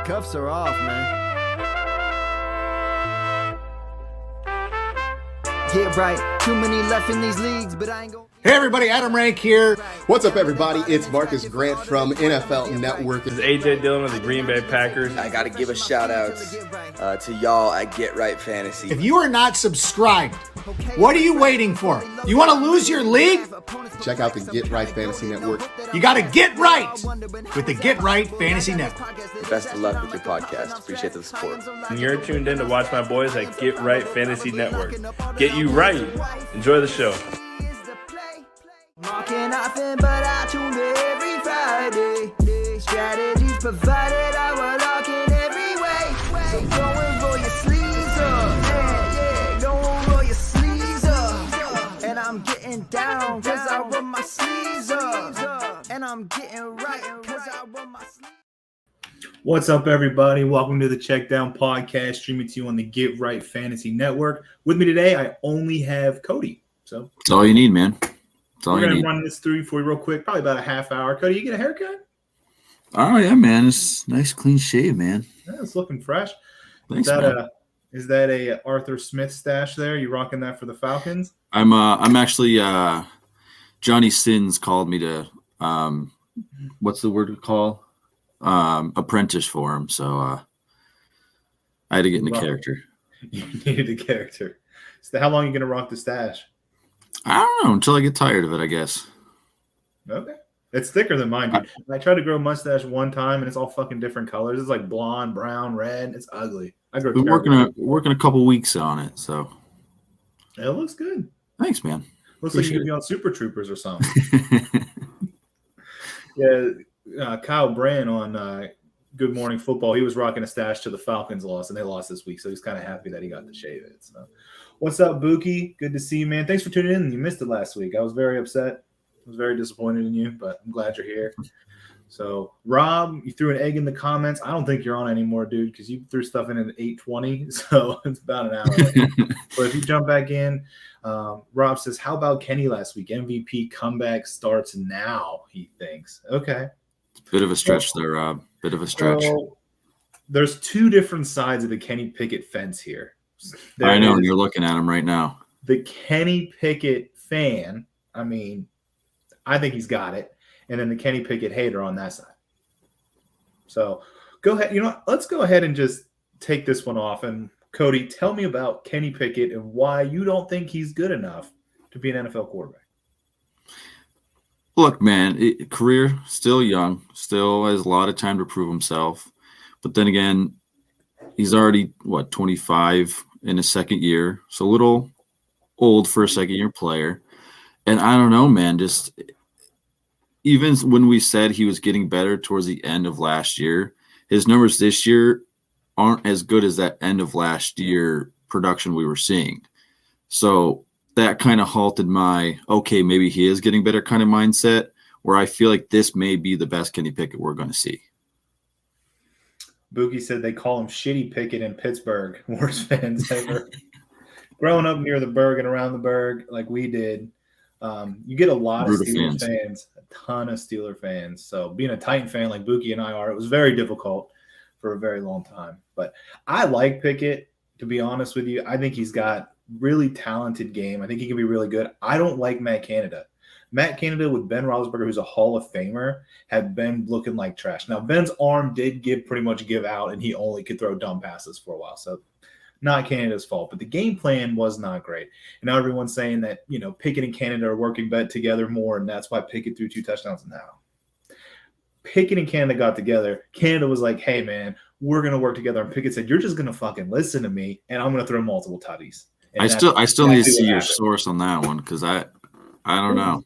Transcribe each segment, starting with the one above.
cuffs are off, man. Get right, too many left in these leagues, but I ain't gonna... Hey everybody, Adam Rank here. What's up everybody? It's Marcus Grant from NFL Network. This is AJ Dillon of the Green Bay Packers. I got to give a shout out to y'all at Get Right Fantasy. If you are not subscribed, what are you waiting for? You want to lose your league? Check out the Get Right Fantasy Network. You got to get right with the Get Right Fantasy Network. Best of luck with your podcast. Appreciate the support. And you're tuned in to watch my boys at Get Right Fantasy Network. Get you right. Enjoy the show. Marking nothing, but I tune in every Friday. Strategies provided, I will lock in every way. So go and roll your sleeves up. Yeah, go and roll your sleeves up. And I'm getting down, cause I roll my sleeves up. And I'm getting right, cause I roll my sleeves up. What's up, everybody? Welcome to the Check Down Podcast, streaming to you on the Get Right Fantasy Network. With me today, I only have Cody. So that's all you need, man. We're going to run this through for you real quick, probably about a half hour. Cody, you get a haircut? Oh, yeah, man. It's nice, clean shave, man. Yeah, it's looking fresh. Thanks, Is that a Arthur Smith stash there? You rocking that for the Falcons? I'm actually Johnny Sins called me to what's the word to call? Apprentice for him. So I had to get into character. You needed a character. So how long are you going to rock the stash? I don't know, until I get tired of it, I guess. Okay. It's thicker than mine, dude. I tried to grow a mustache one time, and it's all fucking different colors. It's like blonde, brown, red. It's ugly. We're working a couple weeks on it, so. It looks good. Thanks, man. Looks like you could be on Super Troopers or something. Yeah, Kyle Brand on Good Morning Football, he was rocking a stash to the Falcons loss, and they lost this week, so he's kind of happy that he got to shave it. So, what's up, Buki? Good to see you, man. Thanks for tuning in. You missed it last week. I was very upset. I was very disappointed in you, but I'm glad you're here. So, Rob, you threw an egg in the comments. I don't think you're on anymore, dude, because you threw stuff in at 8:20, so it's about an hour. But if you jump back in, Rob says, how about Kenny last week? MVP comeback starts now, he thinks. Okay. Bit of a stretch there, Rob. Bit of a stretch. Well, there's two different sides of the Kenny Pickett fence here. I know, and you're looking at him right now. The Kenny Pickett fan, I mean, I think he's got it. And then the Kenny Pickett hater on that side. So go ahead. You know what? Let's go ahead and just take this one off. And Cody, tell me about Kenny Pickett and why you don't think he's good enough to be an NFL quarterback. Look, man, career still young, still has a lot of time to prove himself. But then again, he's already, 25 in his second year. So a little old for a second-year player. And I don't know, man, just even when we said he was getting better towards the end of last year, his numbers this year aren't as good as that end of last year production we were seeing. So that kind of halted my, okay, maybe he is getting better kind of mindset, where I feel like this may be the best Kenny Pickett we're going to see. Buki said they call him Shitty Pickett in Pittsburgh. Worst fans ever. Growing up near the Berg and around the Berg like we did, you get a lot of Steelers fans, a ton of Steeler fans. So being a Titan fan like Buki and I are, it was very difficult for a very long time. But I like Pickett, to be honest with you. I think he's got really talented game. I think he can be really good. I don't like Matt Canada. Matt Canada with Ben Roethlisberger, who's a Hall of Famer, had been looking like trash. Now, Ben's arm did pretty much give out, and he only could throw dumb passes for a while. So not Canada's fault. But the game plan was not great. And now everyone's saying that, Pickett and Canada are working together more, and that's why Pickett threw 2 touchdowns now. Pickett and Canada got together. Canada was like, hey, man, we're going to work together. And Pickett said, you're just going to fucking listen to me, and I'm going to throw multiple tutties. I still need to see your source on that one, because I don't know.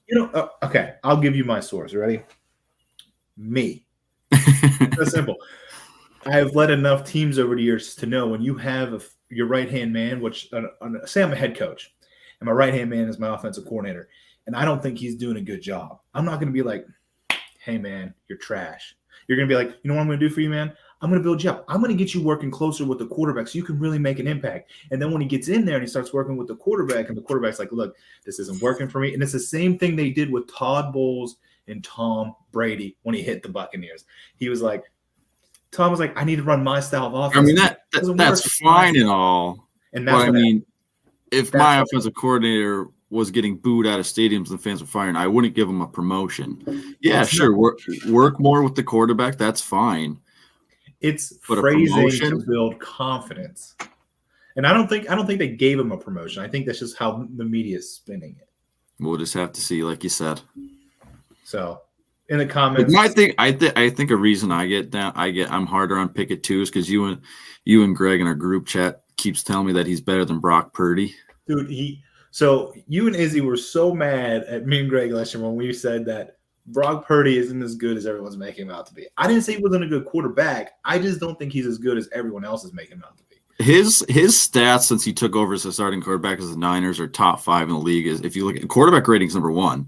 Okay, I'll give you my source. Ready? Me. That's simple. I have led enough teams over the years to know when you have your right-hand man, which say I'm a head coach, and my right-hand man is my offensive coordinator, and I don't think he's doing a good job. I'm not going to be like, hey, man, you're trash. You're going to be like, you know what I'm going to do for you, man? I'm going to build you up. I'm going to get you working closer with the quarterback so you can really make an impact. And then when he gets in there and he starts working with the quarterback, and the quarterback's like, look, this isn't working for me. And it's the same thing they did with Todd Bowles and Tom Brady when he hit the Buccaneers. He was like, Tom was like, I need to run my style of offense. I mean Doesn't that's work. fine and all. And But that's I what mean, if that's my what- offensive coordinator was getting booed out of stadiums and fans were firing, I wouldn't give him a promotion. Yeah, It's sure, not- work more with the quarterback. That's fine. it's But a phrasing promotion? to build confidence. And I don't think they gave him a promotion. I think that's just how the media is spinning it. We'll just have to see, like you said. So in the But comments, I think a reason I'm harder on Pickett too is because you and Greg in our group chat keeps telling me that he's better than Brock Purdy. dude, so you and Izzy were so mad at me and Greg last year when we said that Brock Purdy isn't as good as everyone's making him out to be. I didn't say he wasn't a good quarterback. I just don't think he's as good as everyone else is making him out to be. His stats since he took over as a starting quarterback as the Niners are top 5 in the league. Is if you look at quarterback ratings, number 1.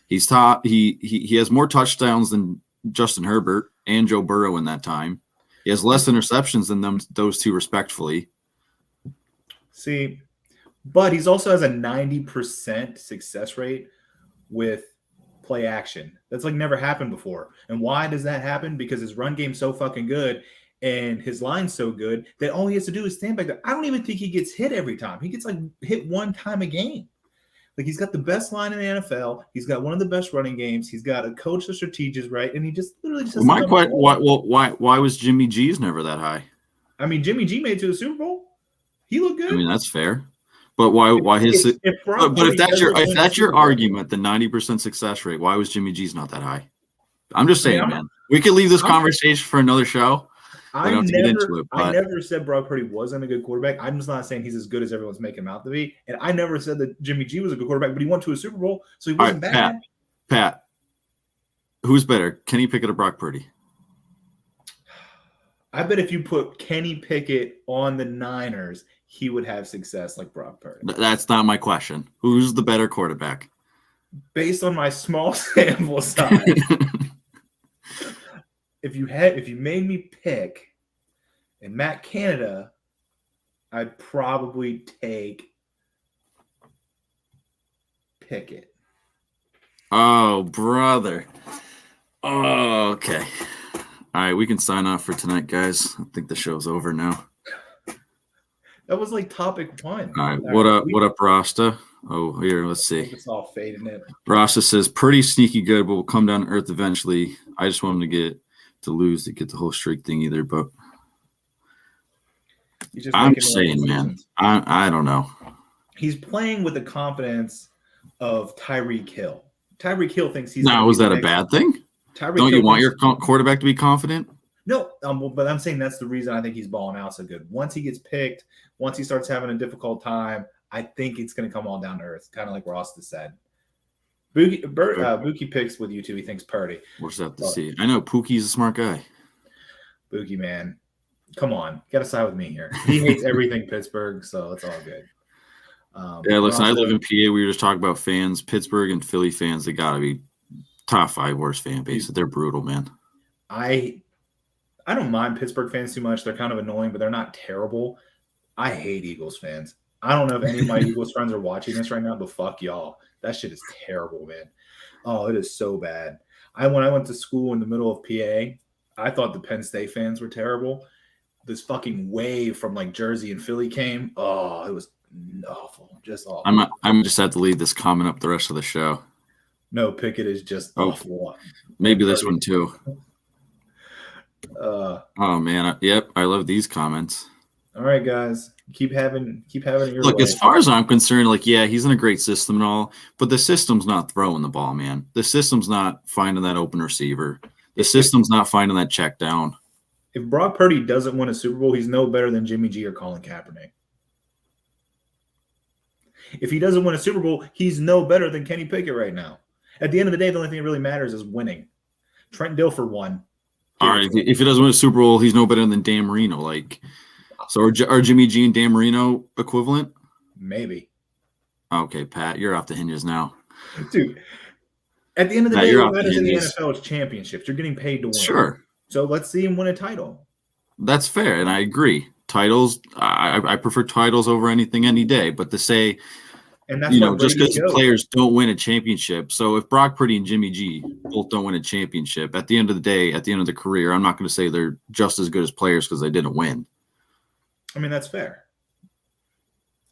He's top. He has more touchdowns than Justin Herbert and Joe Burrow in that time. He has less interceptions than those two, respectfully. See, but he's also has a 90% success rate with play action. That's like never happened before. And why does that happen? Because his run game's so fucking good and his line's so good that all he has to do is stand back there. I don't even think he gets hit every time. He gets like hit one time a game. Like he's got the best line in the NFL. He's got one of the best running games. He's got a coach that's strategic, right? And he just literally just. My question: why was Jimmy G's never that high? I mean, Jimmy G made it to the Super Bowl. He looked good. I mean, that's fair. But why his? But if that's your argument, the 90% success rate, why was Jimmy G's not that high? I'm just saying, man. We could leave this conversation for another show. I never said Brock Purdy wasn't a good quarterback. I'm just not saying he's as good as everyone's making him out to be. And I never said that Jimmy G was a good quarterback, but he went to a Super Bowl, so he wasn't bad. Pat, who's better, Kenny Pickett or Brock Purdy? I bet if you put Kenny Pickett on the Niners, he would have success like Brock Purdy. That's not my question. Who's the better quarterback? Based on my small sample size, if you made me pick in Matt Canada, I'd probably take Pickett. Oh, brother. Oh, okay. All right, we can sign off for tonight, guys. I think the show's over now. That was like topic 1. All right, what up, Rasta? Oh, here, let's see. It's all fading it. Rasta says, pretty sneaky good, but will come down to earth eventually. I just want him to lose to get the whole streak thing either, but I'm saying, man, I don't know. He's playing with the confidence of Tyreek Hill. Tyreek Hill thinks he's. Now, was that a bad thing? Don't you want your quarterback to be confident? No, but I'm saying that's the reason I think he's balling out so good. Once he gets picked, once he starts having a difficult time, I think it's going to come all down to earth, kind of like Ross has said. Buki picks with you two. He thinks Purdy. We'll just have to see. I know Pookie's a smart guy. Buki, man, come on, got to side with me here. He hates everything Pittsburgh, so it's all good. Yeah, listen, I live in PA. We were just talking about fans. Pittsburgh and Philly fans, they got to be top 5 worst fan base. They're brutal, man. I don't mind Pittsburgh fans too much. They're kind of annoying, but they're not terrible. I hate Eagles fans. I don't know if any of my Eagles friends are watching this right now, but fuck y'all. That shit is terrible, man. Oh, it is so bad. When I went to school in the middle of PA, I thought the Penn State fans were terrible. This fucking wave from like Jersey and Philly came. Oh, it was awful. Just awful. I'm just have to leave this comment up the rest of the show. No, Pickett is just awful. Maybe this one too. Oh man, yep, I love these comments. All right, guys, keep having your look. way. As far as I'm concerned, like, yeah, he's in a great system and all, but the system's not throwing the ball, man. The system's not finding that open receiver. The system's not finding that check down. If Brock Purdy doesn't win a Super Bowl, he's no better than Jimmy G or Colin Kaepernick. If he doesn't win a Super Bowl, he's no better than Kenny Pickett right now. At the end of the day, the only thing that really matters is winning. Trent Dilfer won. All right, if he doesn't win a Super Bowl, he's no better than Dan Marino. Like, so are Jimmy G and Dan Marino equivalent? Maybe. Okay, Pat, you're off the hinges now. Dude, at the end of the day, what matters in the NFL is championships. You're getting paid to win. Sure. So let's see him win a title. That's fair, and I agree. Titles, I prefer titles over anything any day. But to say And that's why just Brady because goes. players don't win a championship. So if Brock Purdy and Jimmy G both don't win a championship, at the end of the day, at the end of the career, I'm not going to say they're just as good as players because they didn't win. I mean, that's fair.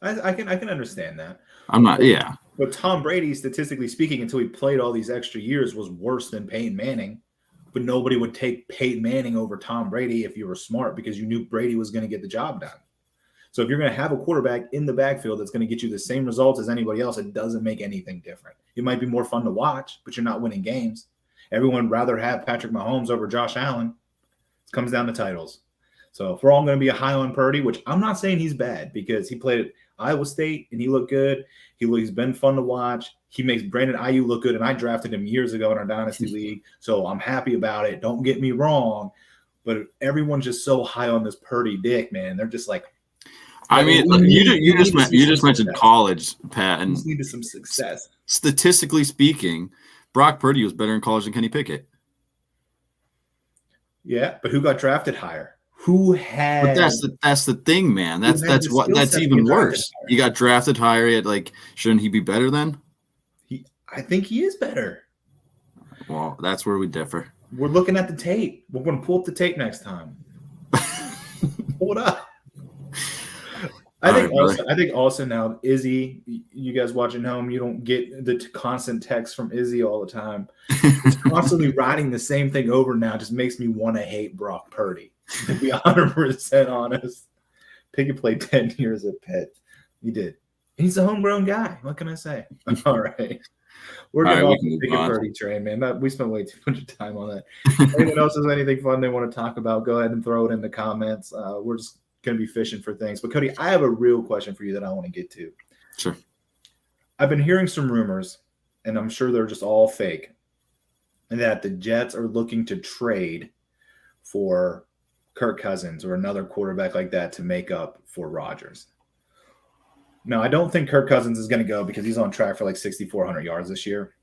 I can understand that. I'm not. Yeah. But Tom Brady, statistically speaking, until he played all these extra years, was worse than Peyton Manning. But nobody would take Peyton Manning over Tom Brady if you were smart because you knew Brady was going to get the job done. So if you're going to have a quarterback in the backfield that's going to get you the same results as anybody else, it doesn't make anything different. It might be more fun to watch, but you're not winning games. Everyone would rather have Patrick Mahomes over Josh Allen. It comes down to titles. So if we're all going to be a high on Purdy, which I'm not saying he's bad because he played at Iowa State and he looked good. He's been fun to watch. He makes Brandon Ayuk look good, and I drafted him years ago in our Dynasty League, so I'm happy about it. Don't get me wrong, but everyone's just so high on this Purdy dick, man. They're just like, I mean, you just mentioned college, Pat, and just needed some success. Statistically speaking, Brock Purdy was better in college than Kenny Pickett. Yeah, but who got drafted higher? Who had? But that's the thing, man. That's even worse. He got drafted higher. Shouldn't he be better then? I think he is better. Well, that's where we differ. We're looking at the tape. We're going to pull up the tape next time. Pull it up. I think also now, Izzy, you guys watching home, you don't get the constant text from Izzy all the time. He's constantly writing the same thing over now. Just makes me want to hate Brock Purdy. To be 100% honest, Pickett played 10 years at Pitt. He did. He's a homegrown guy. What can I say? All right. We're getting off the Pickett Purdy train, man. We spent way too much time on that. Anyone else has anything fun they want to talk about, go ahead and throw it in the comments. We're just going to be fishing for things. But, Cody, I have a real question for you that I want to get to. Sure. I've been hearing some rumors, and I'm sure they're just all fake, that the Jets are looking to trade for Kirk Cousins or another quarterback like that to make up for Rodgers. Now, I don't think Kirk Cousins is going to go because he's on track for like 6,400 yards this year.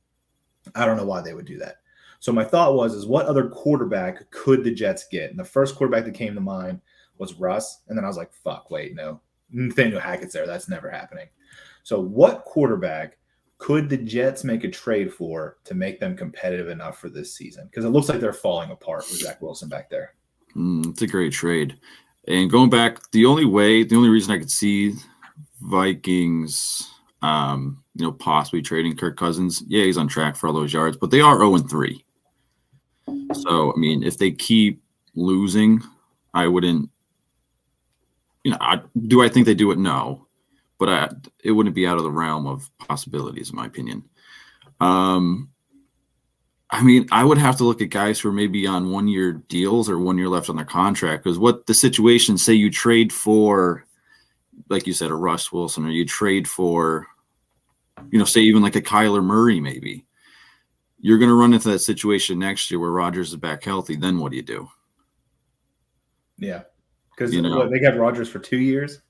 I don't know why they would do that. So my thought was what other quarterback could the Jets get? And the first quarterback that came to mind was Russ. And then I was like, fuck, wait, no. Nathaniel Hackett's there. That's never happening. So what quarterback could the Jets make a trade for to make them competitive enough for this season? Because it looks like they're falling apart with Zach Wilson back there. It's a great trade. And going back, the only reason I could see Vikings, possibly trading Kirk Cousins, he's on track for all those yards, but they are 0-3. So, I mean, if they keep losing, I wouldn't, do I think they do it? No, but it wouldn't be out of the realm of possibilities, in my opinion. I mean, I would have to look at guys who are maybe on 1-year deals or 1 year left on their contract, because what the situation, say you trade for, like you said, a Russ Wilson, or you trade for, say even like a Kyler Murray, maybe you're going to run into that situation next year where Rodgers is back healthy. Then what do you do? Yeah. Because they got Rodgers for 2 years.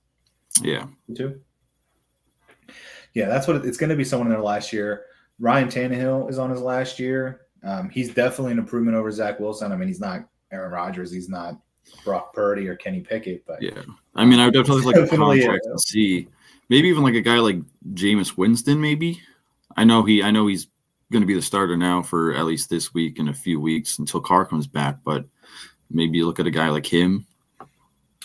Yeah. 2. Yeah. That's what it's going to be. Someone in their last year. Ryan Tannehill is on his last year. He's definitely an improvement over Zach Wilson. I mean, he's not Aaron Rodgers. He's not Brock Purdy or Kenny Pickett, but yeah. I mean, I would definitely like a contract and see maybe even like a guy like Jameis Winston. Maybe I know he's going to be the starter now for at least this week and a few weeks until Carr comes back. But maybe you look at a guy like him.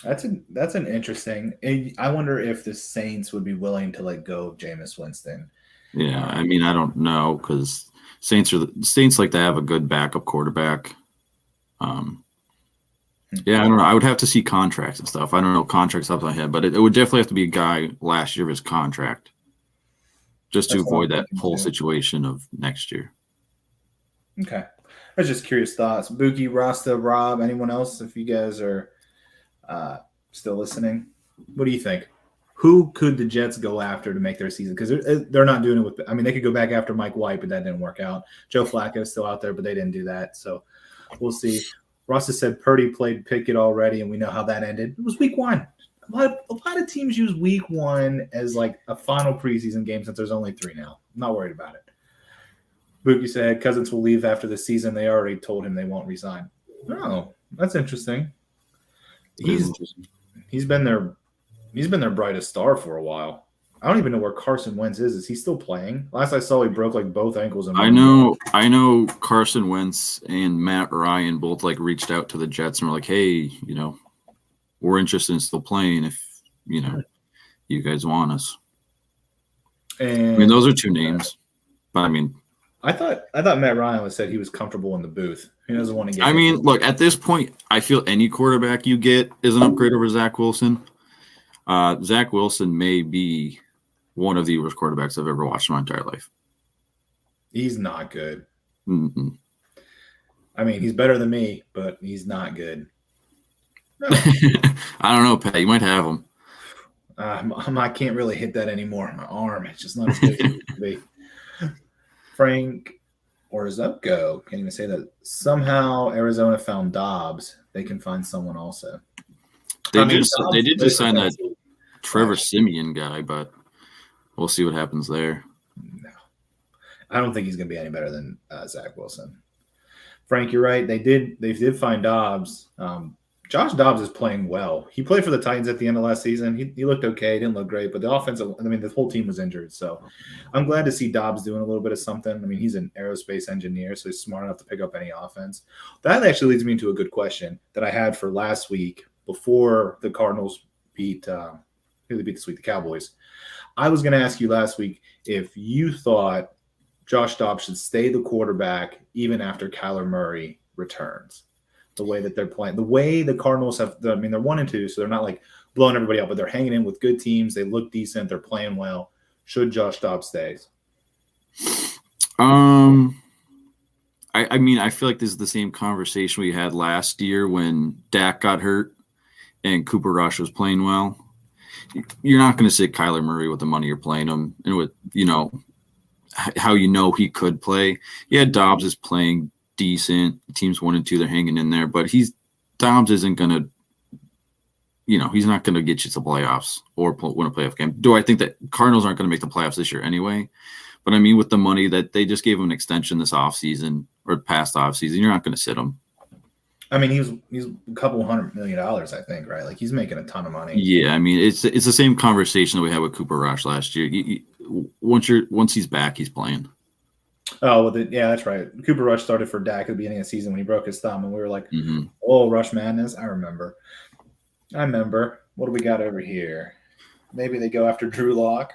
That's an interesting. I wonder if the Saints would be willing to let go of Jameis Winston. Yeah, I mean, I don't know because Saints like to have a good backup quarterback. Yeah, I don't know. I would have to see contracts and stuff. I don't know contracts off my head, but it would definitely have to be a guy last year of his contract, just to avoid that whole situation of next year. Okay, I was just curious thoughts. Buki, Rasta, Rob, anyone else? If you guys are still listening, what do you think? Who could the Jets go after to make their season? Because they're not doing it with – I mean, they could go back after Mike White, but that didn't work out. Joe Flacco is still out there, but they didn't do that. So we'll see. Ross said Purdy played Pickett already, and we know how that ended. It was week 1. A lot of teams use week 1 as like a final preseason game since there's only 3 now. I'm not worried about it. Buki said Cousins will leave after the season. They already told him they won't resign. Oh, that's interesting. He's been their brightest star for a while. I don't even know where Carson Wentz is. Is he still playing? Last I saw, he broke like both ankles. In I know Carson Wentz and Matt Ryan both like reached out to the Jets and were like, hey, we're interested in still playing if, you guys want us. And I mean, those are two names. But I mean, I thought Matt Ryan said he was comfortable in the booth. He doesn't want to get. I mean, look, at this point, I feel any quarterback you get is an upgrade over Zach Wilson. Zach Wilson may be one of the worst quarterbacks I've ever watched in my entire life. He's not good. Mm-mm. I mean, he's better than me, but he's not good. No. I don't know, Pat. You might have him. I can't really hit that anymore. My arm, it's just not as good as it used to be. Frank Orzoko, can't even say that. Somehow Arizona found Dobbs. They can find someone also. They did just sign that Trevor Siemian guy, but we'll see what happens there. No, I don't think he's going to be any better than Zach Wilson. Frank, you're right. They did find Dobbs. Josh Dobbs is playing well. He played for the Titans at the end of last season. He looked okay. Didn't look great, but the offensive, the whole team was injured. So I'm glad to see Dobbs doing a little bit of something. I mean, he's an aerospace engineer, so he's smart enough to pick up any offense. That actually leads me into a good question that I had for last week before the Cardinals beat who they beat this week, the Cowboys. I was going to ask you last week if you thought Josh Dobbs should stay the quarterback even after Kyler Murray returns. The way that they're playing, the way the Cardinals have, they're 1-2, so they're not like blowing everybody up, but they're hanging in with good teams. They look decent. They're playing well. Should Josh Dobbs stay? I mean, I feel like this is the same conversation we had last year when Dak got hurt and Cooper Rush was playing well. You're not going to sit Kyler Murray with the money you're playing him and with, how he could play. Yeah, Dobbs is playing decent. Teams 1-2, they're hanging in there, but Dobbs isn't going to, he's not going to get you to playoffs or win a playoff game. Do I think that Cardinals aren't going to make the playoffs this year anyway? But I mean, with the money that they just gave him an extension this offseason or past offseason, you're not going to sit him. I mean, he's a couple $100 million, I think, right? Like he's making a ton of money. Yeah, I mean, it's the same conversation that we had with Cooper Rush last year. Once he's back, he's playing. Oh, well, yeah, that's right. Cooper Rush started for Dak at the beginning of the season when he broke his thumb, and we were like, Oh, Rush madness. I remember. What do we got over here? Maybe they go after Drew Lock.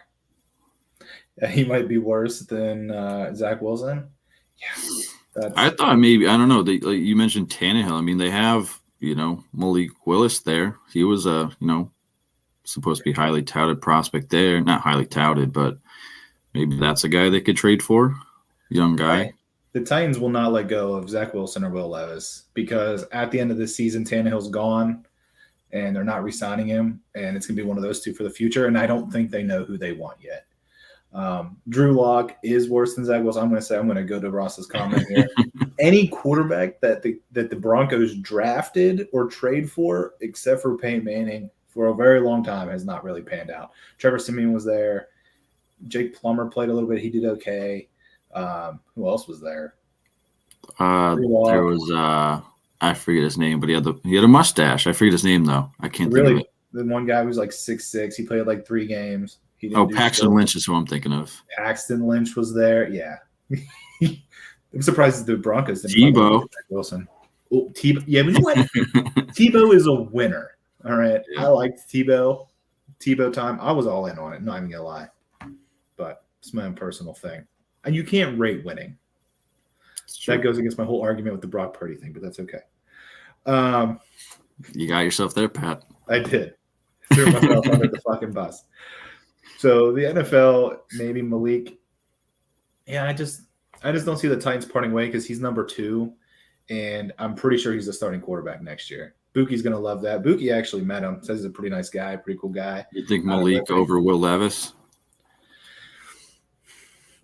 He might be worse than Zach Wilson. Yeah. I thought maybe, I don't know. You mentioned Tannehill. I mean, they have, Malik Willis there. He was supposed to be highly touted prospect there. Not highly touted, but maybe that's a guy they could trade for. Young guy. Right. The Titans will not let go of Zach Wilson or Will Levis because at the end of the season, Tannehill's gone and they're not re-signing him, and it's going to be one of those two for the future, and I don't think they know who they want yet. Drew Lock is worse than Zach Wilson. I'm going to go to Ross's comment here. Any quarterback that the Broncos drafted or trade for, except for Peyton Manning, for a very long time has not really panned out. Trevor Siemian was there. Jake Plummer played a little bit. He did okay. Who else was there? There was I forget his name, but he had a mustache. I forget his name though. I can't think of it. The one guy was like 6'6". He played like 3 games. Paxton Lynch is who I'm thinking of. Paxton Lynch was there. Yeah. I'm surprised the Broncos didn't. Tebow Wilson. Oh, Tebow. Yeah, but you know what? Tebow is a winner. All right. Yeah. I liked Tebow. Tebow time. I was all in on it. Not even gonna lie. But it's my own personal thing. And you can't rate winning. That goes against my whole argument with the Brock Purdy thing, but that's okay. You got yourself there, Pat. I did. Threw myself under the fucking bus. So the NFL, maybe Malik. Yeah, I just don't see the Titans parting way because he's number 2, and I'm pretty sure he's the starting quarterback next year. Buki's going to love that. Buki actually met him. Says he's a pretty nice guy, pretty cool guy. You think Malik over Will Levis?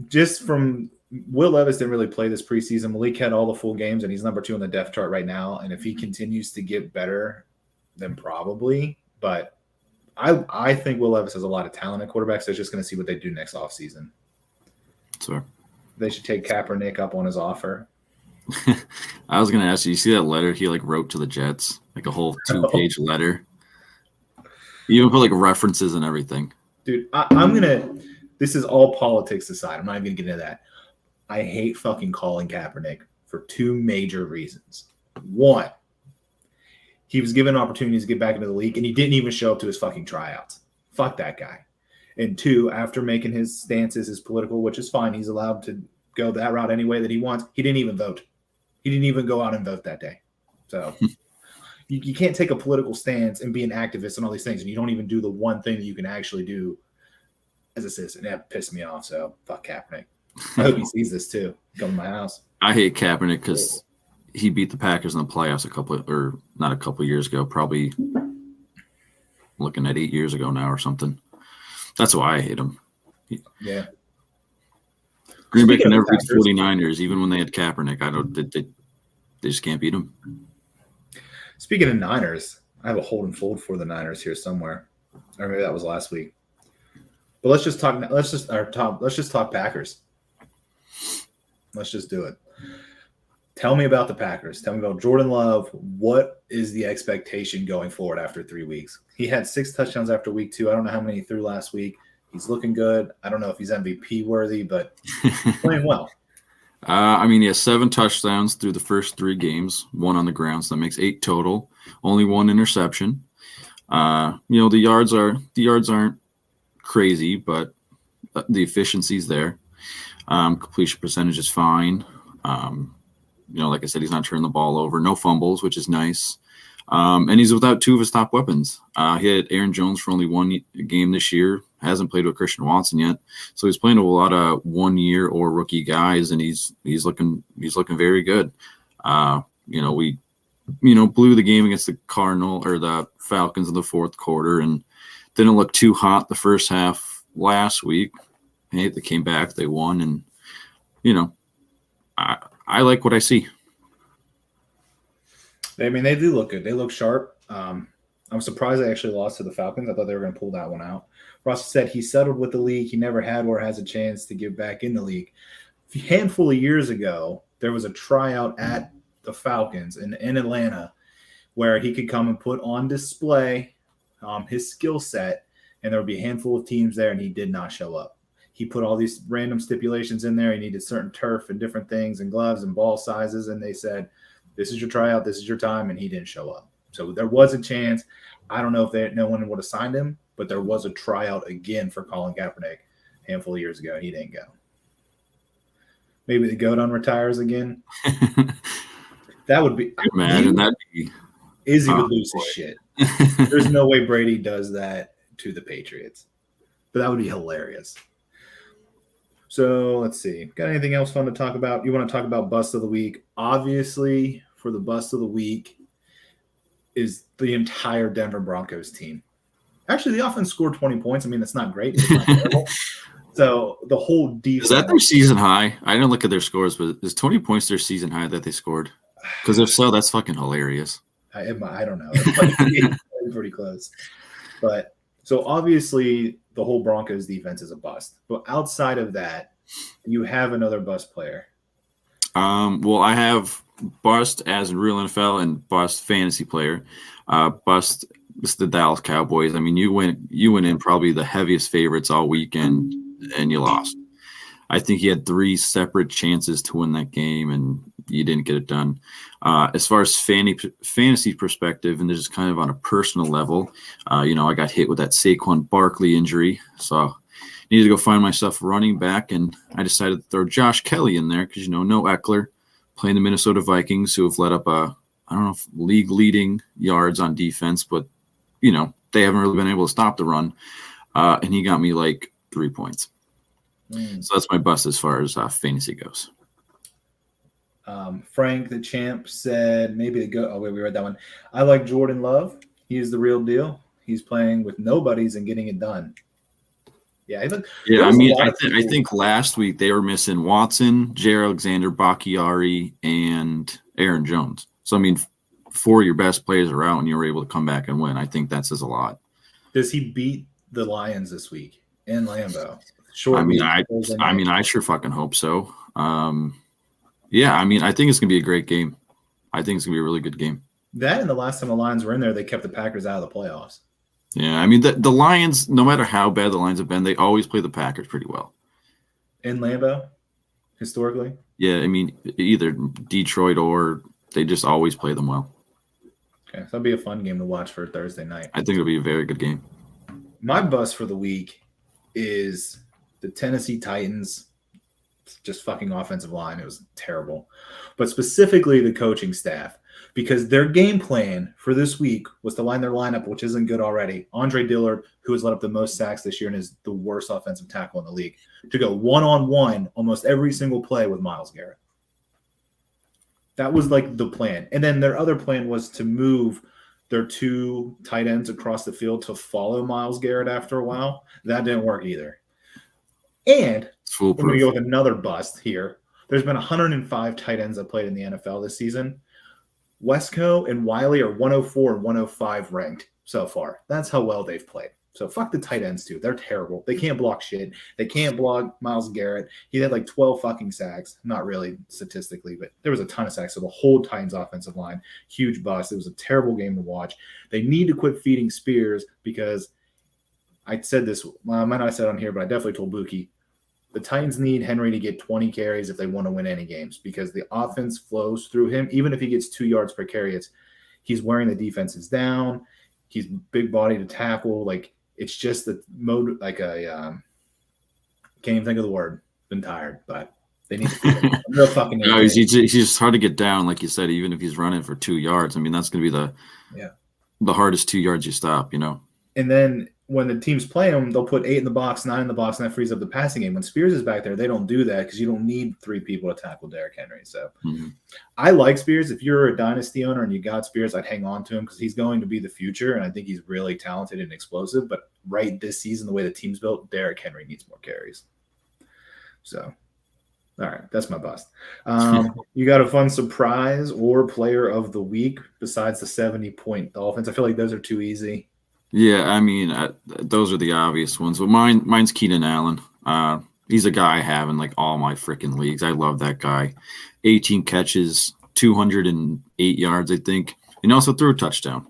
Just from Will Levis didn't really play this preseason. Malik had all the full games, and he's number 2 on the depth chart right now. And if he continues to get better, then probably. But I think Will Levis has a lot of talent at quarterback, so it's just going to see what they do next offseason. Sure. They should take Kaepernick up on his offer. I was going to ask you see that letter he wrote to the Jets? Like a whole 2-page letter. He even put references and everything. Dude, I'm gonna. This is all politics aside. I'm not even gonna get into that. I hate fucking Colin Kaepernick for two major reasons. One, he was given opportunities to get back into the league, and he didn't even show up to his fucking tryouts. Fuck that guy. And two, after making his stances his political, which is fine, he's allowed to go that route any way that he wants. He didn't even vote. He didn't even go out and vote that day. So you can't take a political stance and be an activist and all these things, and you don't even do the one thing that you can actually do as a citizen. That pissed me off. So fuck Kaepernick. I hope he sees this too. Come to my house. I hate Kaepernick because he beat the Packers in the playoffs not a couple years ago, probably looking at 8 years ago now or something. That's why I hate him. Yeah. Green Bay can never beat 49ers, even when they had Kaepernick. They just can't beat him. Speaking of Niners, I have a hold and fold for the Niners here somewhere. Or maybe that was last week. But let's just talk Packers. Let's just do it. Tell me about the Packers. Tell me about Jordan Love. What is the expectation going forward after 3 weeks? He had 6 touchdowns after week 2. I don't know how many he threw last week. He's looking good. I don't know if he's MVP worthy, but he's playing well. He has 7 touchdowns through the first 3 games, 1 on the ground, so that makes 8 total. Only 1 interception. The yards aren't crazy, but the efficiency's there. Completion percentage is fine. Like I said, he's not turning the ball over. No fumbles, which is nice. And he's without 2 of his top weapons. He had Aaron Jones for only 1 game this year. Hasn't played with Christian Watson yet. So he's playing with a lot of 1-year or rookie guys, and he's looking very good. We blew the game against the Falcons in the fourth quarter and didn't look too hot the first half last week. Hey, they came back, they won, and I like what I see. They do look good. They look sharp. I'm surprised they actually lost to the Falcons. I thought they were going to pull that one out. Ross said he settled with the league. He never had or has a chance to get back in the league. A handful of years ago, there was a tryout at the Falcons in Atlanta where he could come and put on display his skill set, and there would be a handful of teams there, and he did not show up. He put all these random stipulations in there. He needed certain turf and different things and gloves and ball sizes, and they said, this is your tryout, this is your time, and he didn't show up. So there was a chance. I don't know if no one would have signed him, but there was a tryout again for Colin Kaepernick a handful of years ago, and he didn't go. Maybe the GOAT retires again. That would be – imagine that'd be – Izzy would lose his shit. There's no way Brady does that to the Patriots. But that would be hilarious. So let's see. Got anything else fun to talk about? You want to talk about Bust of the Week? Obviously, for the Bust of the Week is the entire Denver Broncos team. Actually, the offense scored 20 points. I mean, that's not great. It's not terrible. So the whole defense. Is that their season high? I didn't look at their scores, but is 20 points their season high that they scored? Because if so, that's fucking hilarious. I don't know. It's pretty close. But so obviously the whole Broncos defense is a bust. But outside of that, you have another bust player. Well, I have bust as in real NFL and bust fantasy player. Bust is the Dallas Cowboys. I mean, you went in probably the heaviest favorites all weekend and you lost. I think you had 3 separate chances to win that game and you didn't get it done. As far as fantasy perspective, and just kind of on a personal level, I got hit with that Saquon Barkley injury. So I needed to go find myself running back, and I decided to throw Josh Kelly in there because, no Eckler, playing the Minnesota Vikings, who have let up league-leading yards on defense, but, they haven't really been able to stop the run. And he got me like 3 points. So that's my bust as far as fantasy goes. Frank the Champ said maybe the go. Oh wait, we read that one. I like Jordan Love. He is the real deal. He's playing with nobodies and getting it done. Yeah, I think last week they were missing Watson, Jair Alexander, Bakhtiari, and Aaron Jones. So 4 of your best players are out, and you were able to come back and win. I think that says a lot. Does he beat the Lions this week in Lambeau? I sure fucking hope so. I think it's gonna be a great game. I think it's gonna be a really good game. That and the last time the Lions were in there, they kept the Packers out of the playoffs. Yeah, I mean the Lions, no matter how bad the Lions have been, they always play the Packers pretty well. In Lambeau, historically. Yeah, I mean either Detroit or they just always play them well. Okay, so that'll be a fun game to watch for Thursday night. I think it'll be a very good game. My bust for the week is the Tennessee Titans. Just fucking offensive line. It was terrible. But specifically the coaching staff, because their game plan for this week was to line their lineup, which isn't good already. Andre Dillard, who has let up the most sacks this year and is the worst offensive tackle in the league, to go one-on-one almost every single play with Myles Garrett. That was like the plan. And then their other plan was to move their two tight ends across the field to follow Myles Garrett after a while. That didn't work either. And I'm going to go with another bust here. There's been 105 tight ends that played in the NFL this season. Wesco and Wiley are 104 and 105 ranked so far. That's how well they've played. So fuck the tight ends too. They're terrible. They can't block shit. They can't block Myles Garrett. He had like 12 fucking sacks. Not really statistically, but there was a ton of sacks. So the whole Titans offensive line, huge bust. It was a terrible game to watch. They need to quit feeding Spears because I said this, well, I might not have said on here, but I definitely told Buki, the Titans need Henry to get 20 carries if they want to win any games because the offense flows through him. Even if he gets 2 yards per carry, he's wearing the defenses down. He's big body to tackle. Like, it's just the mode, like can't even think of the word. Been tired, but they need to feed him. Real fucking no, he's just hard to get down, like you said, even if he's running for 2 yards. I mean, that's going to be the hardest 2 yards you stop, you know. And then when the teams play them, they'll put 8 in the box, 9 in the box, and that frees up the passing game. When Spears is back there, they don't do that because you don't need 3 people to tackle Derrick Henry. So I like Spears. If you're a dynasty owner and you got Spears, I'd hang on to him because he's going to be the future, and I think he's really talented and explosive. But right this season, the way the team's built, Derrick Henry needs more carries. So, all right, that's my bust. You got a fun surprise or player of the week besides the 70-point Dolphins? I feel like those are too easy. Yeah, I mean, those are the obvious ones. But mine's Keenan Allen. He's a guy I have in like all my freaking leagues. I love that guy. 18 catches, 208 yards, I think, and also threw a touchdown.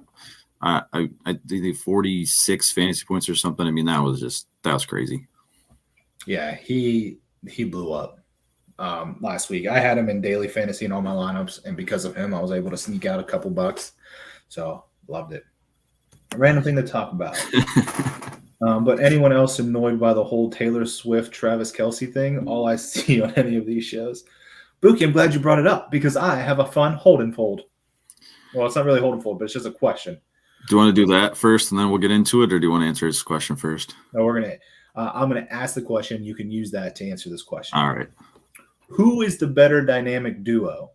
I think 46 fantasy points or something. I mean, that was crazy. Yeah, he blew up last week. I had him in daily fantasy in all my lineups, and because of him, I was able to sneak out a couple bucks. So loved it. A random thing to talk about. But anyone else annoyed by the whole Taylor Swift, Travis Kelce thing? All I see on any of these shows. Buki, I'm glad you brought it up because I have a fun hold and fold. Well, it's not really hold and fold, but it's just a question. Do you want to do that first and then we'll get into it, or do you want to answer this question first? No, I'm gonna ask the question. You can use that to answer this question. All right. Who is the better dynamic duo?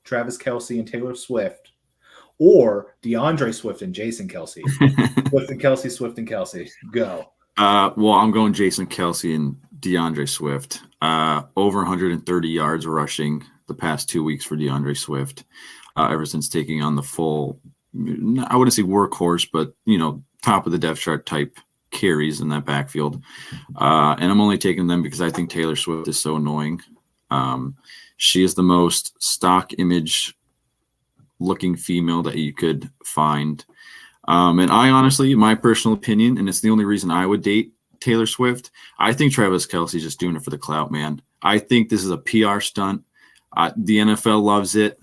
Travis Kelce and Taylor Swift, or DeAndre Swift and Jason Kelce? Swift and Kelce, Swift and Kelce. Go. Well, I'm going Jason Kelce and DeAndre Swift. Over 130 yards rushing the past 2 weeks for DeAndre Swift, ever since taking on the full, I wouldn't say workhorse, but, top of the depth chart type carries in that backfield. And I'm only taking them because I think Taylor Swift is so annoying. She is the most stock image looking female that you could find. And I honestly, my personal opinion, and it's the only reason I would date Taylor Swift, I think Travis Kelce is just doing it for the clout, man. I think this is a PR stunt. The NFL loves it.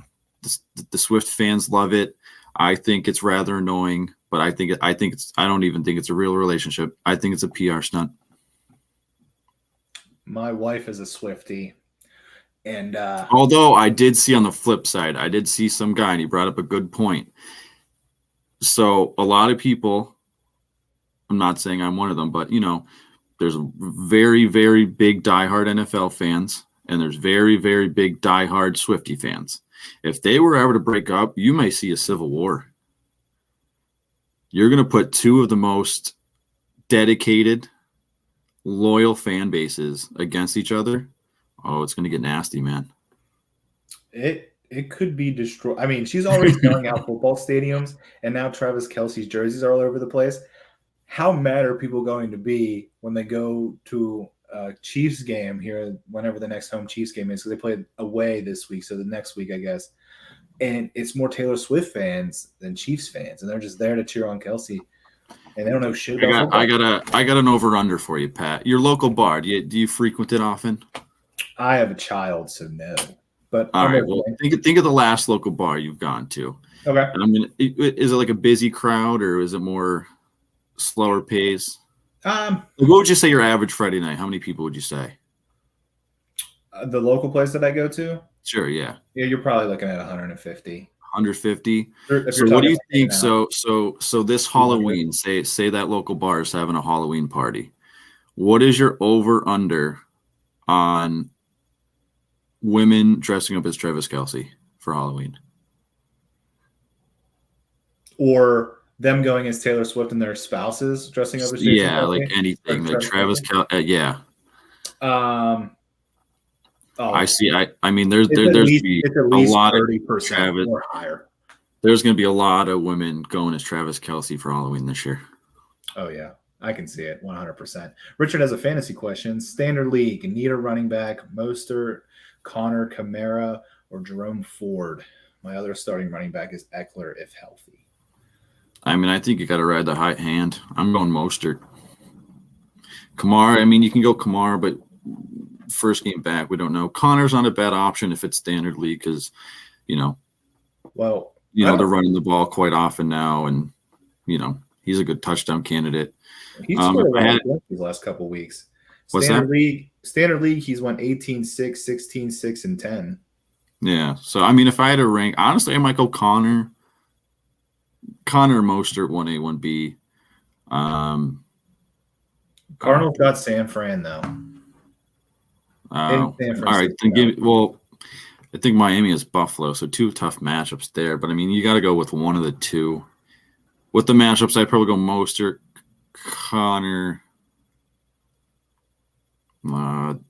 The Swift fans love it. I think it's rather annoying, but I don't even think it's a real relationship. I think it's a PR stunt. My wife is a Swiftie. And although I did see on the flip side, I did see some guy, and he brought up a good point. So a lot of people, I'm not saying I'm one of them, but there's very, very big diehard NFL fans, and there's very, very big diehard Swiftie fans. If they were ever to break up, you may see a civil war. You're going to put two of the most dedicated, loyal fan bases against each other. Oh, it's going to get nasty, man. It could be destroyed. I mean, she's already selling out football stadiums, and now Travis Kelce's jerseys are all over the place. How mad are people going to be when they go to a Chiefs game here, whenever the next home Chiefs game is? So they played away this week, so the next week, I guess. And it's more Taylor Swift fans than Chiefs fans, and they're just there to cheer on Kelce. and they don't know shit about football. I got an over under for you, Pat. Your local bar. Do you frequent it often? I have a child, so no. But all right. Well, think of the last local bar you've gone to. Okay. I mean, is it like a busy crowd or is it more slower pace? What would you say your average Friday night? How many people would you say? The local place that I go to? Sure, yeah. Yeah, you're probably looking at 150. 150. So what do you think? So this Halloween, say that local bar is having a Halloween party. What is your over under on women dressing up as Travis Kelce for Halloween? Or them going as Taylor Swift and their spouses dressing up as Jason Kelce? Like anything, like Travis Kelce. Yeah. I see. I mean, there's a lot 30% of Travis or higher. There's going to be a lot of women going as Travis Kelce for Halloween this year. Oh yeah, I can see it 100%. Richard has a fantasy question. Standard league: need a running back, Mostert, Connor, Kamara, or Jerome Ford. My other starting running back is Eckler if healthy. I mean, I think you got to ride the hot hand. I'm going Mostert. Kamara, I mean, you can go Kamara, but first game back, we don't know. Connor's not a bad option if it's standard league because, they're running the ball quite often now, and he's a good touchdown candidate. He's scored these last couple weeks. Standard league, he's won 18-6, 16-6, and 10. Yeah. So I mean, if I had to rank, honestly, I might go Connor, Mostert, 1A, 1B. Cardinals got San Fran though. All right, then I think Miami is Buffalo, so two tough matchups there. But I mean, you got to go with one of the two. With the matchups, I'd probably go Mostert, Connor. I'm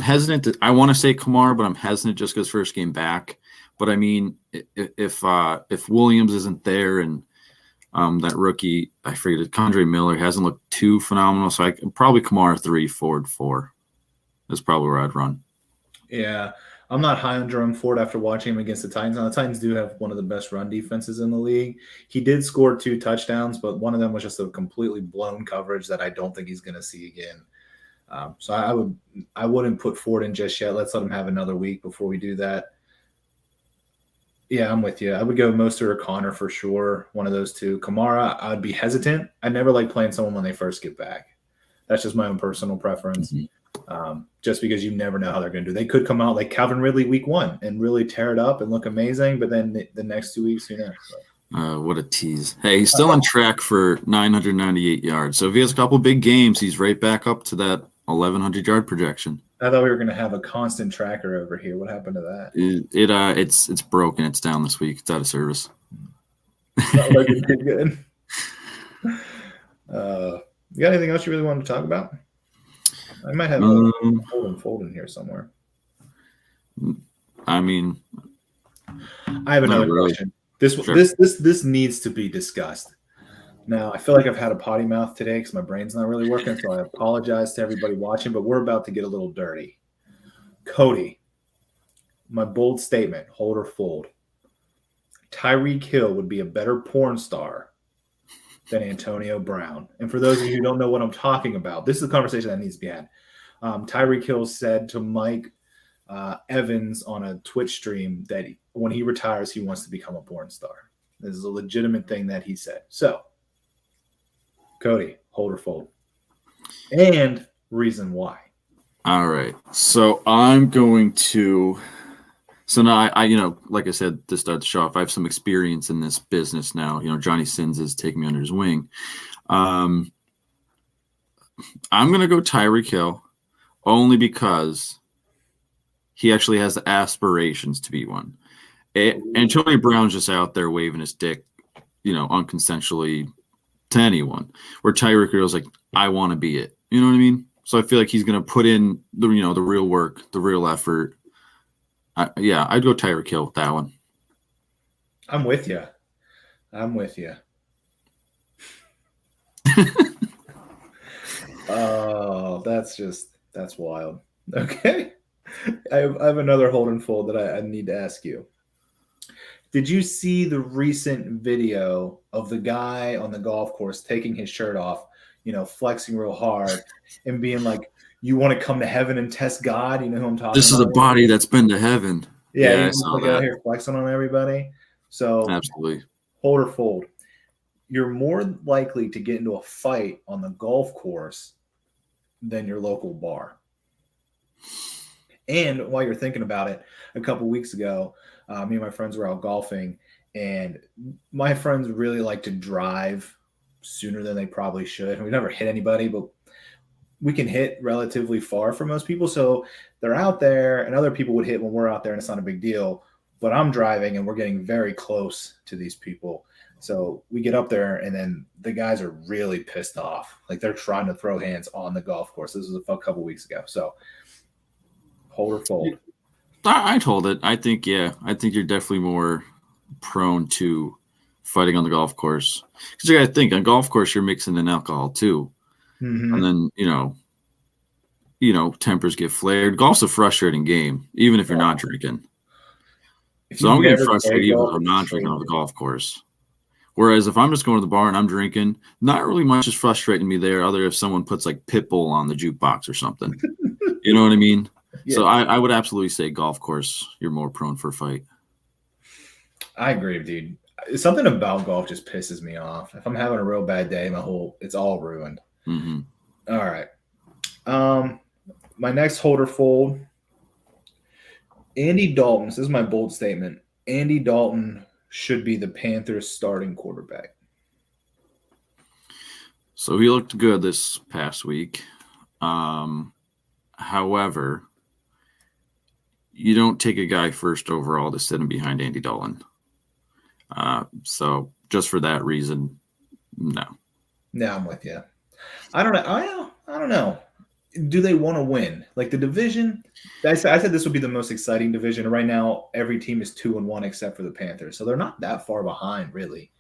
hesitant. I want to say Kamara, but I'm hesitant just because first game back. But I mean, if Williams isn't there and that rookie, I forget it, Condre Miller hasn't looked too phenomenal, so I probably Kamara 3, Ford 4. That's probably where I'd run. Yeah, I'm not high on Jerome Ford after watching him against the Titans. Now, the Titans do have one of the best run defenses in the league. He did score 2 touchdowns, but one of them was just a completely blown coverage that I don't think he's going to see again. So I wouldn't put Ford in just yet. Let's let him have another week before we do that. Yeah, I'm with you. I would go Mostert or Connor for sure. One of those two. Kamara, I would be hesitant. I never like playing someone when they first get back. That's just my own personal preference. Mm-hmm. Just because you never know how they're going to do. They could come out like Calvin Ridley week 1 and really tear it up and look amazing, but then the next 2 weeks, who knows? What a tease. Hey, he's still on track for 998 yards. So if he has a couple big games, he's right back up to that 1,100-yard projection. I thought we were going to have a constant tracker over here. What happened to that? It's broken. It's down this week. It's out of service. Like it did good. You got anything else you really wanted to talk about? I might have a fold in here somewhere. I mean, I have another question. This needs to be discussed. Now, I feel like I've had a potty mouth today because my brain's not really working, so I apologize to everybody watching, but we're about to get a little dirty. Cody, my bold statement, hold or fold. Tyreek Hill would be a better porn star than Antonio Brown. And for those of you who don't know what I'm talking about, this is a conversation that needs to be had. Tyreek Hill said to Mike Evans on a Twitch stream that when he retires, he wants to become a porn star. This is a legitimate thing that he said. So, Cody, hold or fold. And reason why. All right. So I'm going to – so now I like I said, to start the show off, I have some experience in this business now. Johnny Sins is taking me under his wing. I'm going to go Tyreek Hill only because he actually has the aspirations to be one. Antonio Brown's just out there waving his dick, unconsensually to anyone. Where Tyreek Hill's like, I want to be it. You know what I mean? So I feel like he's going to put in the real work, the real effort. I'd go Tyreek Hill with that one. I'm with you. Oh, that's wild. Okay. I have another hold and fold that I need to ask you. Did you see the recent video of the guy on the golf course taking his shirt off, flexing real hard and being like, "You want to come to heaven and test God?" You know who I'm talking This about? is a body that's been to heaven. Yeah, I he's saw like that. out here flexing on everybody. So Absolutely. hold or fold. You're more likely to get into a fight on the golf course than your local bar. And while you're thinking about it, a couple weeks ago, me and my friends were out golfing, and my friends really like to drive sooner than they probably should. We never hit anybody, but we can hit relatively far for most people. So they're out there, and other people would hit when we're out there, and it's not a big deal. But I'm driving, and we're getting very close to these people. So we get up there, and then the guys are really pissed off. Like, they're trying to throw hands on the golf course. This was a couple weeks ago. So hold or fold. I told it. I think you're definitely more prone to fighting on the golf course. Because you got to think, on golf course, you're mixing in alcohol too. Mm-hmm. And then, tempers get flared. Golf's a frustrating game, even if you're not drinking. So I'm getting frustrated even if I'm not drinking on the golf course. Whereas if I'm just going to the bar and I'm drinking, not really much is frustrating me there, other if someone puts like Pitbull on the jukebox or something. You know what I mean? Yeah. So I would absolutely say golf course, you're more prone for a fight. I agree, dude. Something about golf just pisses me off. If I'm having a real bad day, it's all ruined. Mm-hmm. All right. My next hold or fold, Andy Dalton. This is my bold statement. Andy Dalton should be the Panthers' starting quarterback. So he looked good this past week. However, you don't take a guy first overall to sit him behind Andy Dalton. So just for that reason, no. Yeah, I'm with you. I don't know. I don't know. Do they want to win? Like the division, I said this would be the most exciting division. Right now, every team is 2-1 except for the Panthers. So they're not that far behind, really.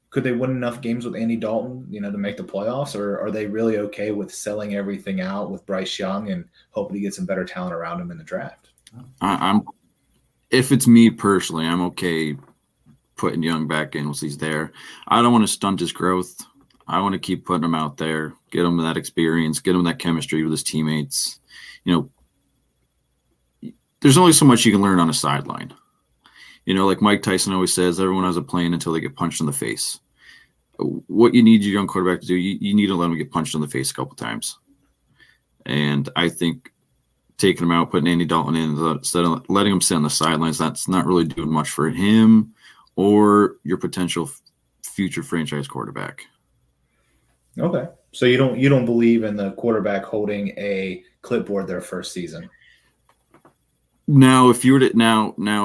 Could they win enough games with Andy Dalton, to make the playoffs? Or are they really okay with selling everything out with Bryce Young and hoping to get some better talent around him in the draft? If it's me personally, I'm okay putting Young back in once he's there. I don't want to stunt his growth. I want to keep putting him out there, get him that experience, get him that chemistry with his teammates. There's only so much you can learn on a sideline. Like Mike Tyson always says, everyone has a plan until they get punched in the face. What you need your young quarterback to do, you need to let him get punched in the face a couple times. And I think taking him out, putting Andy Dalton in, instead of letting him sit on the sidelines, that's not really doing much for him or your potential future franchise quarterback. Okay. So you don't believe in the quarterback holding a clipboard their first season? Now, if you were to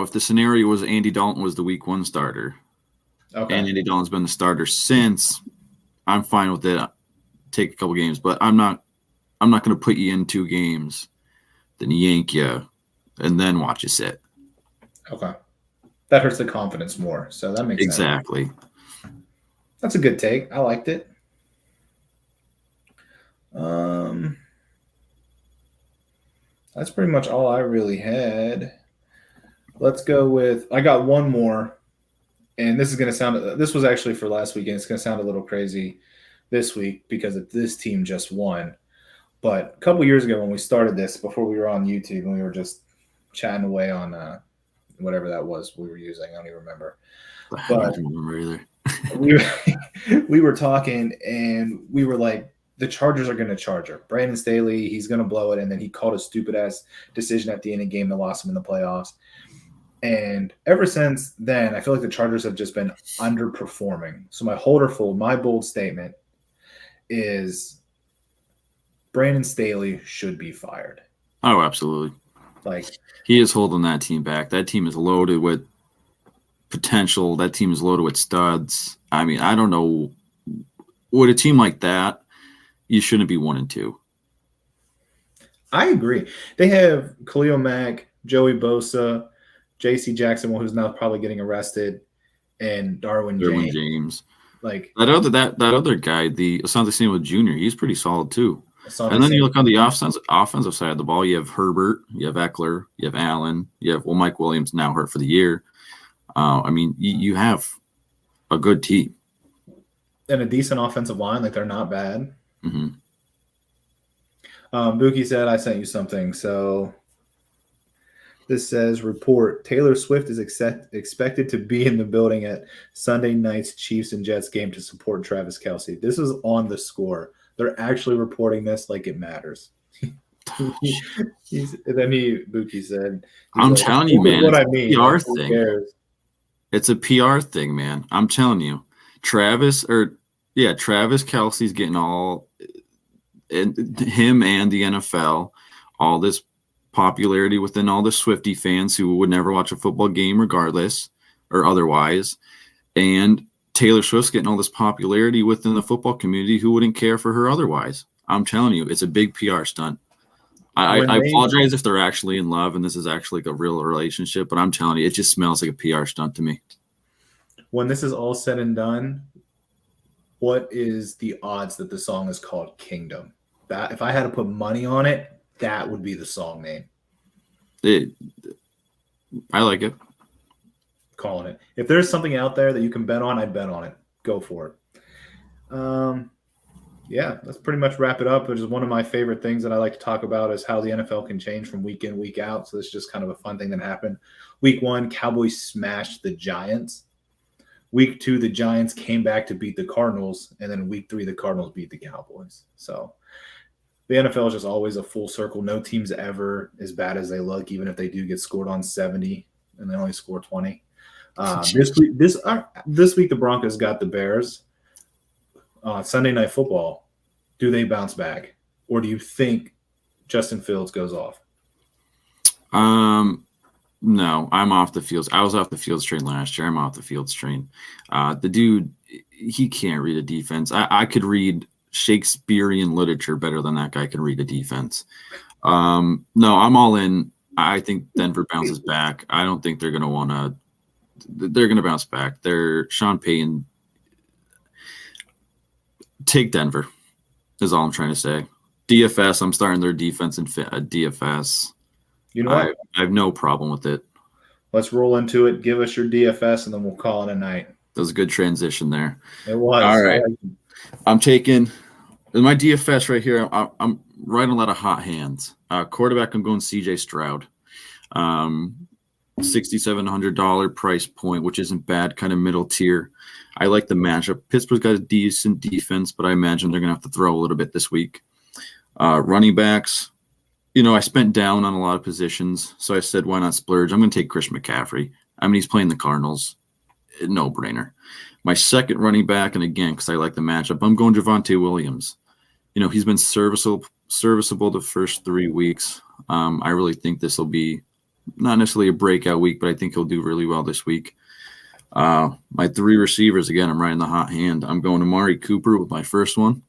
if the scenario was Andy Dalton was the week 1 starter, okay, and Andy Dalton's been the starter since, I'm fine with it. Take a couple games, but I'm not going to put you in 2 games, then yank you, and then watch you sit. Okay, that hurts the confidence more. So that makes sense. Exactly. That's a good take. I liked it. That's pretty much all I really had. Let's go with, I got one more, and this was actually for last weekend. It's going to sound a little crazy this week because this team just won. But a couple years ago when we started this, before we were on YouTube and we were just chatting away on whatever that was we were using, I don't even remember. I don't remember either. we were talking and we were like, the Chargers are going to charge her. Brandon Staley, he's going to blow it. And then he called a stupid-ass decision at the end of the game that lost him in the playoffs. And ever since then, I feel like the Chargers have just been underperforming. So my hold or fold, my bold statement is Brandon Staley should be fired. Oh, absolutely. He is holding that team back. That team is loaded with potential. That team is loaded with studs. I mean, I don't know. With a team like that, you shouldn't be 1-2. I agree. They have Khalil Mack, Joey Bosa, J.C. Jackson, who's now probably getting arrested, and Darwin James. Like that other guy, the Asante Samuel Jr., he's pretty solid too. And then you look on the offensive side of the ball, you have Herbert, you have Eckler, you have Allen, Mike Williams now hurt for the year. I mean, you have a good team and a decent offensive line. Like they're not bad. Mm-hmm. Buki said, I sent you something. So this says, report, Taylor Swift is expected to be in the building at Sunday night's Chiefs and Jets game to support Travis Kelce. This is on the score. They're actually reporting this like it matters. Buki said, I'm telling you, man, what I it's mean. a PR Like, who thing. cares? It's a PR thing, man. I'm telling you. Travis Kelce's getting all, and him and the NFL, all this popularity within all the Swiftie fans who would never watch a football game regardless or otherwise. And Taylor Swift's getting all this popularity within the football community who wouldn't care for her otherwise. I'm telling you, it's a big PR stunt. I apologize if they're actually in love and this is actually like a real relationship, but I'm telling you, it just smells like a PR stunt to me. When this is all said and done, what is the odds that the song is called Kingdom? That if I had to put money on it, that would be the song name. I like it. Calling it. If there's something out there that you can bet on, I'd bet on it. Go for it. Yeah, let's pretty much wrap it up. Which is one of my favorite things that I like to talk about is how the NFL can change from week in, week out. So this is just kind of a fun thing that happened. Week 1, Cowboys smashed the Giants. Week 2, the Giants came back to beat the Cardinals. And then week 3, the Cardinals beat the Cowboys. So the NFL is just always a full circle. No team's ever as bad as they look, even if they do get scored on 70 and they only score 20. This week, the Broncos got the Bears. Sunday Night Football. Do they bounce back, or do you think Justin Fields goes off? No, I'm off the Fields. I was off the Fields train last year. I'm off the Fields train. The dude, he can't read a defense. I could read Shakespearean literature better than that guy can read a defense. No, I'm all in. I think Denver bounces back. I don't think they're going to want to. They're going to bounce back. They're Sean Payton. Take Denver is all I'm trying to say. DFS, I'm starting their defense in DFS. You know what? I have no problem with it. Let's roll into it. Give us your DFS, and then we'll call it a night. That was a good transition there. It was. All right. I'm taking my DFS right here. I'm writing a lot of hot hands. Quarterback, I'm going CJ Stroud. $6,700 price point, which isn't bad, kind of middle tier. I like the matchup. Pittsburgh's got a decent defense, but I imagine they're going to have to throw a little bit this week. Running backs, I spent down on a lot of positions, so I said, why not splurge? I'm going to take Chris McCaffrey. I mean, he's playing the Cardinals. No-brainer. My second running back, and again, because I like the matchup, I'm going Javonte Williams. He's been serviceable the first 3 weeks. I really think this will be not necessarily a breakout week, but I think he'll do really well this week. My 3 receivers, again, I'm riding the hot hand. I'm going Amari Cooper with my first one.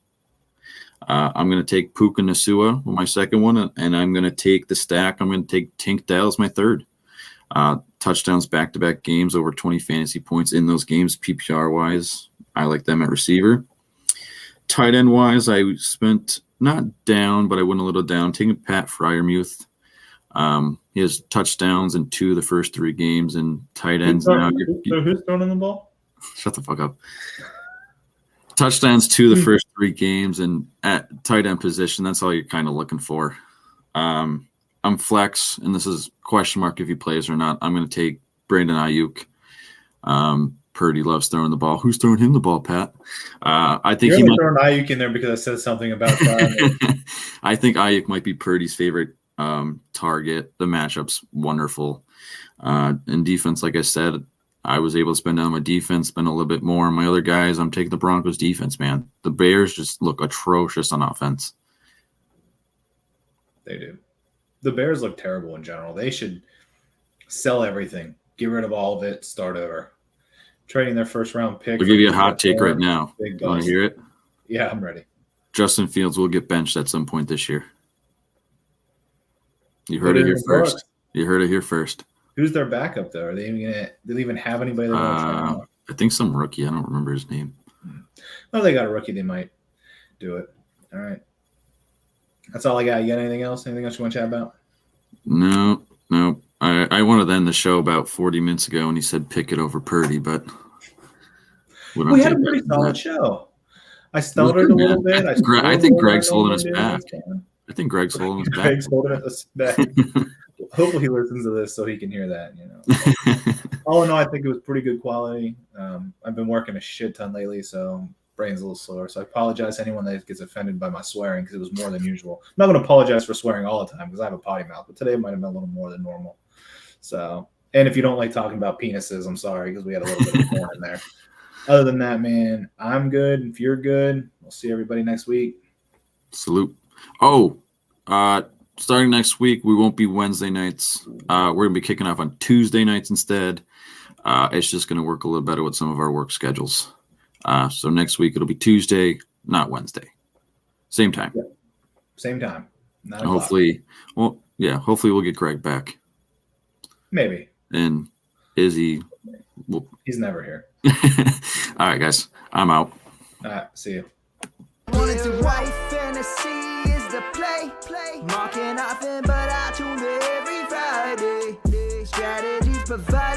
I'm going to take Puka Nacua with my second one, and I'm going to take the stack. I'm going to take Tank Dell as my third. Touchdowns back-to-back games, over 20 fantasy points in those games, PPR-wise. I like them at receiver. Tight end-wise, I spent not down, but I went a little down, taking Pat Freiermuth. He has touchdowns in 2 of the first 3 games, and tight ends now. Who's throwing the ball? Shut the fuck up. Touchdowns 2 of the first 3 games, and at tight end position, that's all you're kind of looking for. I'm flex, and this is question mark if he plays or not. I'm going to take Brandon Ayuk. Purdy loves throwing the ball. Who's throwing him the ball, Pat? I think You're throwing Ayuk in there because I said something about that. I think Ayuk might be Purdy's favorite target. The matchup's wonderful. In defense, like I said, I was able to spend down my defense, spend a little bit more on my other guys. I'm taking the Broncos defense, man. The Bears just look atrocious on offense. They do. The Bears look terrible in general. They should sell everything, get rid of all of it, start over. Trading their first round pick. I'll give you a hot take right now. You want to hear it? Yeah, I'm ready. Justin Fields will get benched at some point this year. You heard it here first. You heard it here first. Who's their backup, though? Are they even have anybody they're going to try out? I think some rookie. I don't remember his name. Oh, they got a rookie. They might do it. All right. That's all I got. You got anything else? Anything else you want to chat about? No. I I wanted to end the show about 40 minutes ago, and he said Pickett over Purdy, but we had a pretty solid show. I stuttered a little bit. I think Greg's holding us back. I think Greg's holding us back. Greg's holding us back. Hopefully he listens to this so he can hear that. All in all, I think it was pretty good quality. I've been working a shit ton lately, so brain's a little slower. So I apologize to anyone that gets offended by my swearing because it was more than usual. I'm not going to apologize for swearing all the time because I have a potty mouth, but today it might have been a little more than normal. So, and if you don't like talking about penises, I'm sorry because we had a little bit of porn in there. Other than that, man, I'm good. If you're good, we'll see everybody next week. Salute. Oh, starting next week, we won't be Wednesday nights. We're going to be kicking off on Tuesday nights instead. It's just going to work a little better with some of our work schedules. So next week, it'll be Tuesday, not Wednesday. Same time. Yep. Same time. Hopefully we'll get Greg back. Maybe. And Izzy. He's never here. All right, guys. I'm out. All right. See you. Wanted to white fantasy is the play. Marking nothing but I